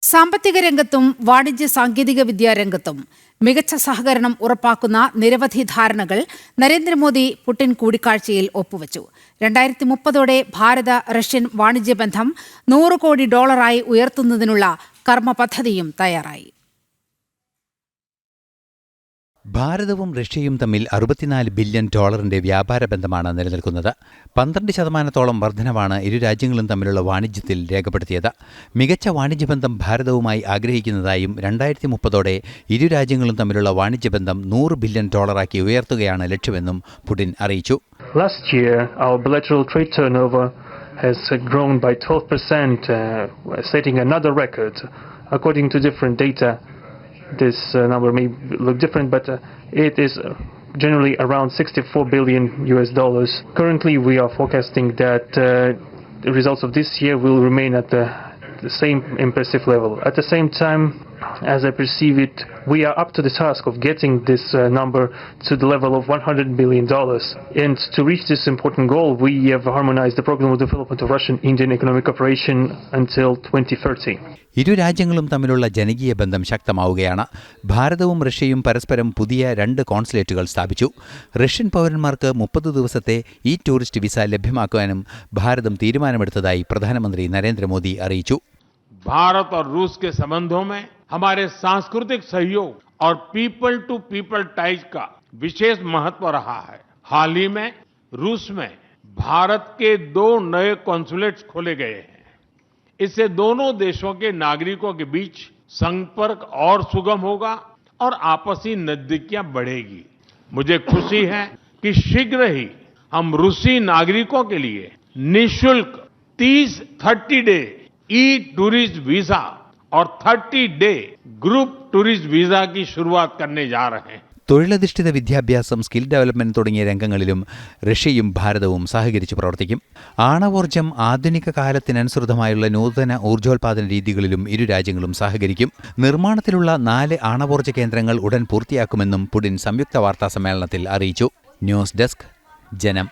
സാമ്പത്തിക രംഗത്തും വാണിജ്യ സാങ്കേതിക വിദ്യാ രംഗത്തും മികച്ച സഹകരണം ഉറപ്പാക്കുന്ന നിരവധി ധാരണകൾ നരേന്ദ്രമോദി പുടിൻ കൂടിക്കാഴ്ചയിൽ ഒപ്പുവച്ചു. 2030 ഭാരത റഷ്യൻ വാണിജ്യ ബന്ധം $100 കോടി ഉയർത്തുന്നതിനുള്ള കർമ്മ പദ്ധതിയും തയ്യാറായി. ഭാരതവും റഷ്യയും തമ്മിൽ $64 ബില്യൺ വ്യാപാര ബന്ധമാണ് നിലനിൽക്കുന്നത്. 12% വർധനവാണ് ഇരു രാജ്യങ്ങളും തമ്മിലുള്ള വാണിജ്യത്തിൽ രേഖപ്പെടുത്തിയത്. മികച്ച വാണിജ്യബന്ധം ഭാരതവുമായി ആഗ്രഹിക്കുന്നതായും 2030 ഇരു രാജ്യങ്ങളും തമ്മിലുള്ള വാണിജ്യബന്ധം $100 ബില്യൺ ഉയർത്തുകയാണ് ലക്ഷ്യമെന്നും പുടിൻ അറിയിച്ചു. Last year, our bilateral trade turnover has grown by 12%, setting another record. According to different data, this number may look different, but it is generally around $64 billion. Currently, we are forecasting that the results of this year will remain at the same impressive level. At the same time, as I perceive it, we are up to the task of getting this number to the level of $100 billion. And to reach this important goal, we have harmonized the program of development of Russian-Indian economic cooperation until 2030. ഇരു രാജ്യങ്ങളും തമ്മിലുള്ള ജനകീയ ബന്ധം ശക്തമാവുകയാണ്. ഭാരതവും റഷ്യയും പരസ്പരം പുതിയ 2 കോൺസുലേറ്റുകൾ സ്ഥാപിച്ചു. Russian പൗരന്മാർക്ക് 30 ദിവസത്തെ ടൂറിസ്റ്റ് വിസ ലഭ്യമാക്കാനും ഭാരതം തീരുമാനമെടുത്തതായി പ്രധാനമന്ത്രി നരേന്ദ്രമോദി അറിയിച്ചു. भारत और रूस के संबंधों में हमारे सांस्कृतिक सहयोग और पीपल टू पीपल टाइज का विशेष महत्व रहा है. हाल ही में रूस में भारत के 2 नए कॉन्सुलेट्स खोले गए हैं. इससे दोनों देशों के नागरिकों के बीच संपर्क और सुगम होगा और आपसी नजदीकियां बढ़ेगी. मुझे खुशी है कि शीघ्र ही हम रूसी नागरिकों के लिए निःशुल्क 30 डे टूरिस्ट वीजा और 30 डे ग्रुप टूरिस्ट वीजा की शुरुआत करने जा रहे हैं. തൊഴിലധിഷ്ഠിത വിദ്യാഭ്യാസം, സ്കിൽ ഡെവലപ്മെന്റ് തുടങ്ങിയ രംഗങ്ങളിലും റഷ്യയും ഭാരതവും സഹകരിച്ച് പ്രവർത്തിക്കും. ആണവോർജ്ജം, ആധുനിക കാലത്തിനനുസൃതമായുള്ള നൂതന ഊർജ്ജോൽപാദന രീതികളിലും ഇരു രാജ്യങ്ങളും സഹകരിക്കും. നിർമ്മാണത്തിലുള്ള 4 ആണവോർജ്ജ കേന്ദ്രങ്ങൾ ഉടൻ പൂർത്തിയാക്കുമെന്നും പുടിൻ സംയുക്ത വാർത്താ സമ്മേളനത്തിൽ അറിയിച്ചു. ന്യൂസ് ഡെസ്ക്, ജനം.